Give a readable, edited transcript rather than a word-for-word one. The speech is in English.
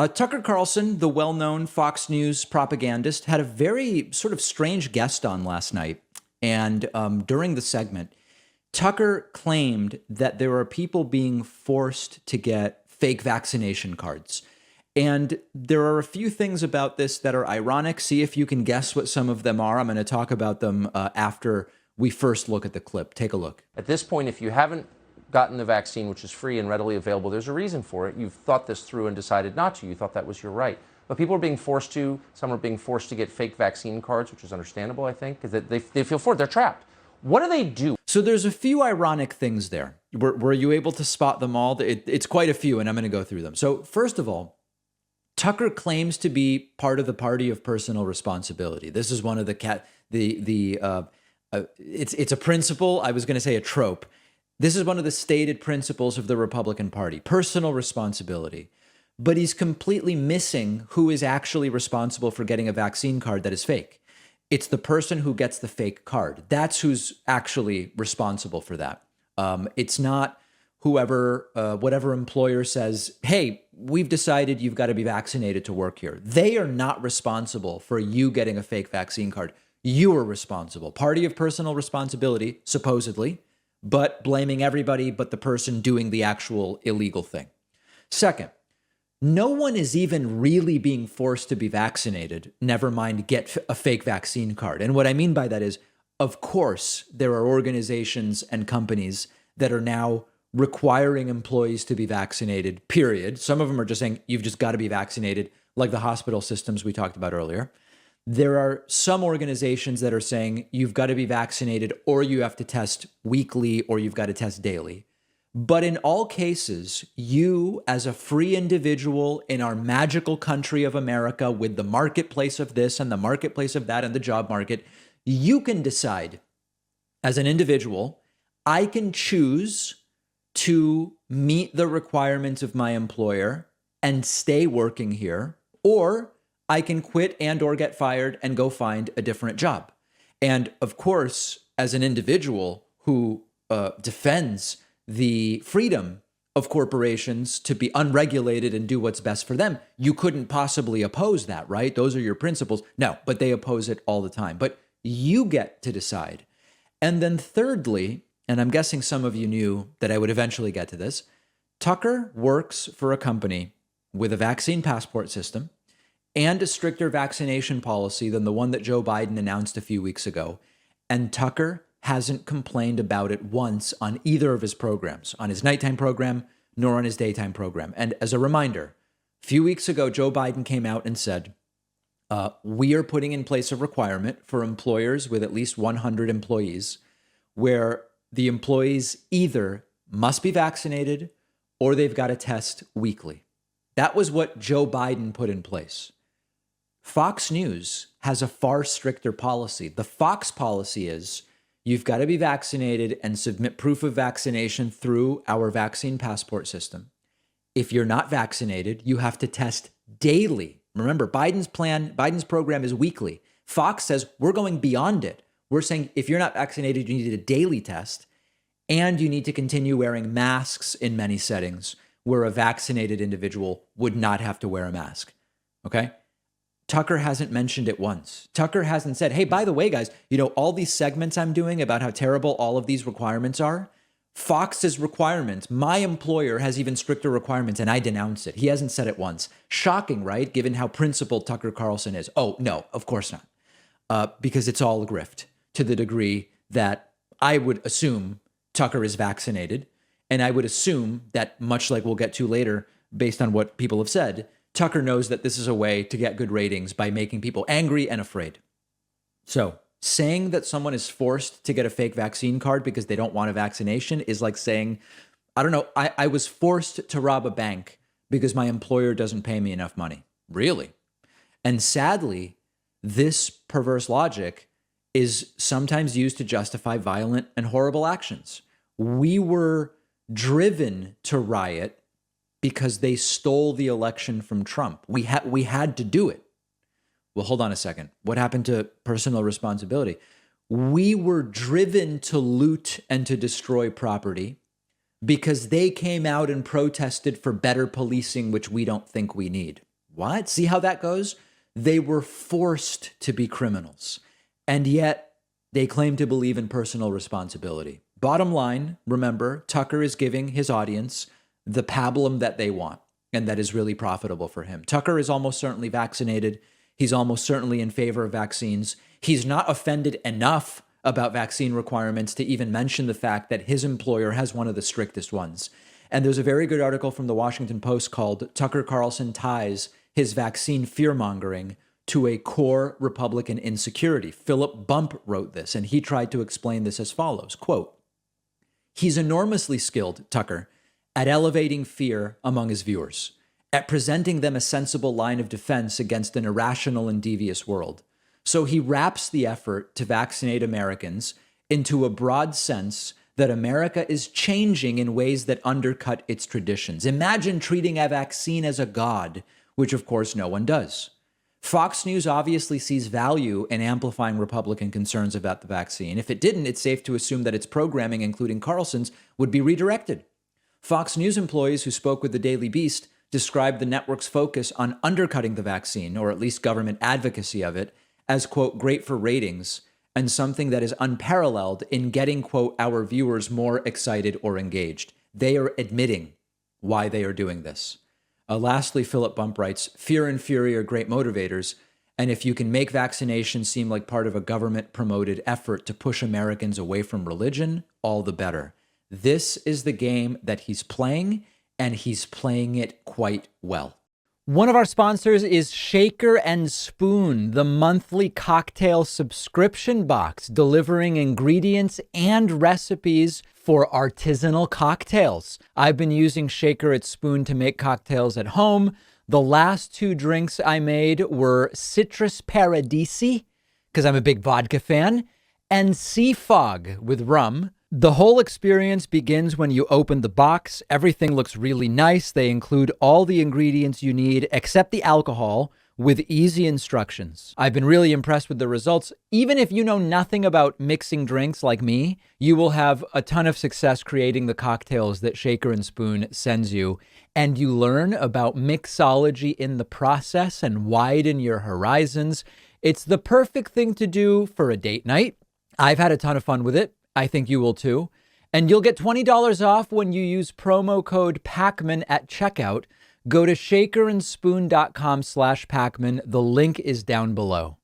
Tucker Carlson, the well-known Fox News propagandist, had a very sort of strange guest on last night. And during the segment, Tucker claimed that there are people being forced to get fake vaccination cards. And there are a few things about this that are ironic. See if you can guess what some of them are. I'm going to talk about them after we first look at the clip. Take a look. At this point, if you haven't gotten the vaccine, which is free and readily available, there's a reason for it. You've thought this through and decided not to. You thought that was your right. But people are being forced to. Some are being forced to get fake vaccine cards, which is understandable, I think, because they feel forced. They're trapped. What do they do? So there's a few ironic things there. Were you able to spot them all? It's quite a few, and I'm going to go through them. So first of all, Tucker claims to be part of the party of personal responsibility. This is one of it's a principle. I was going to say a trope. This is one of the stated principles of the Republican Party, personal responsibility. But he's completely missing who is actually responsible for getting a vaccine card that is fake. It's the person who gets the fake card. That's who's actually responsible for that. It's not whatever employer says, hey, we've decided you've got to be vaccinated to work here. They are not responsible for you getting a fake vaccine card. You are responsible. Party of personal responsibility, supposedly, but blaming everybody but the person doing the actual illegal thing. Second, no one is even really being forced to be vaccinated, never mind get a fake vaccine card. And what I mean by that is, of course, there are organizations and companies that are now requiring employees to be vaccinated, period. Some of them are just saying, you've just got to be vaccinated, like the hospital systems we talked about earlier. There are some organizations that are saying you've got to be vaccinated or you have to test weekly or you've got to test daily. But in all cases, you as a free individual in our magical country of America with the marketplace of this and the marketplace of that and the job market, you can decide as an individual, I can choose to meet the requirements of my employer and stay working here, or I can quit and or get fired and go find a different job. And of course, as an individual who defends the freedom of corporations to be unregulated and do what's best for them, you couldn't possibly oppose that, right? Those are your principles. No, but they oppose it all the time. But you get to decide. And then thirdly, and I'm guessing some of you knew that I would eventually get to this, Tucker works for a company with a vaccine passport system and a stricter vaccination policy than the one that Joe Biden announced a few weeks ago. And Tucker hasn't complained about it once on either of his programs, on his nighttime program, nor on his daytime program. And as a reminder, a few weeks ago, Joe Biden came out and said, we are putting in place a requirement for employers with at least 100 employees where the employees either must be vaccinated or they've got to test weekly. That was what Joe Biden put in place. Fox News has a far stricter policy. The Fox policy is you've got to be vaccinated and submit proof of vaccination through our vaccine passport system. If you're not vaccinated, you have to test daily. Remember, Biden's program is weekly. Fox says we're going beyond it. We're saying if you're not vaccinated, you need a daily test, and you need to continue wearing masks in many settings where a vaccinated individual would not have to wear a mask. Okay? Tucker hasn't mentioned it once. Tucker hasn't said, hey, by the way, guys, all these segments I'm doing about how terrible all of these requirements are, Fox's requirements, my employer has even stricter requirements, and I denounce it. He hasn't said it once. Shocking, right? Given how principled Tucker Carlson is. Oh, no, of course not. Because it's all a grift to the degree that I would assume Tucker is vaccinated. And I would assume that, much like we'll get to later, based on what people have said, Tucker knows that this is a way to get good ratings by making people angry and afraid. So saying that someone is forced to get a fake vaccine card because they don't want a vaccination is like saying, I don't know, I was forced to rob a bank because my employer doesn't pay me enough money. Really? And sadly, this perverse logic is sometimes used to justify violent and horrible actions. We were driven to riot because they stole the election from Trump. We had to do it. Well, hold on a second. What happened to personal responsibility? We were driven to loot and to destroy property because they came out and protested for better policing, which we don't think we need. What? See how that goes? They were forced to be criminals. And yet they claim to believe in personal responsibility. Bottom line, remember, Tucker is giving his audience the pablum that they want, and that is really profitable for him. Tucker is almost certainly vaccinated. He's almost certainly in favor of vaccines. He's not offended enough about vaccine requirements to even mention the fact that his employer has one of the strictest ones. And there's a very good article from the Washington Post called "Tucker Carlson Ties His Vaccine Fear-Mongering to a Core Republican Insecurity." Philip Bump wrote this, and he tried to explain this as follows, quote, "He's enormously skilled, Tucker, at elevating fear among his viewers, at presenting them a sensible line of defense against an irrational and devious world. So he wraps the effort to vaccinate Americans into a broad sense that America is changing in ways that undercut its traditions. Imagine treating a vaccine as a god, which of course no one does. Fox News obviously sees value in amplifying Republican concerns about the vaccine. If it didn't, it's safe to assume that its programming, including Carlson's, would be redirected. Fox News employees who spoke with the Daily Beast described the network's focus on undercutting the vaccine, or at least government advocacy of it, as, quote, great for ratings and something that is unparalleled in getting, quote, our viewers more excited or engaged. They are admitting why they are doing this. Lastly, Philip Bump writes, fear and fury are great motivators, and if you can make vaccination seem like part of a government-promoted effort to push Americans away from religion, all the better. This is the game that he's playing, and he's playing it quite well. One of our sponsors is Shaker and Spoon, the monthly cocktail subscription box, delivering ingredients and recipes for artisanal cocktails. I've been using Shaker and Spoon to make cocktails at home. The last 2 drinks I made were Citrus Paradisi, because I'm a big vodka fan, and Sea Fog with rum. The whole experience begins when you open the box. Everything looks really nice. They include all the ingredients you need except the alcohol with easy instructions. I've been really impressed with the results. Even if you know nothing about mixing drinks like me, you will have a ton of success creating the cocktails that Shaker and Spoon sends you. And you learn about mixology in the process and widen your horizons. It's the perfect thing to do for a date night. I've had a ton of fun with it. I think you will too. And you'll get $20 off when you use promo code Pacman at checkout. Go to shakerandspoon.com/Pacman. The link is down below.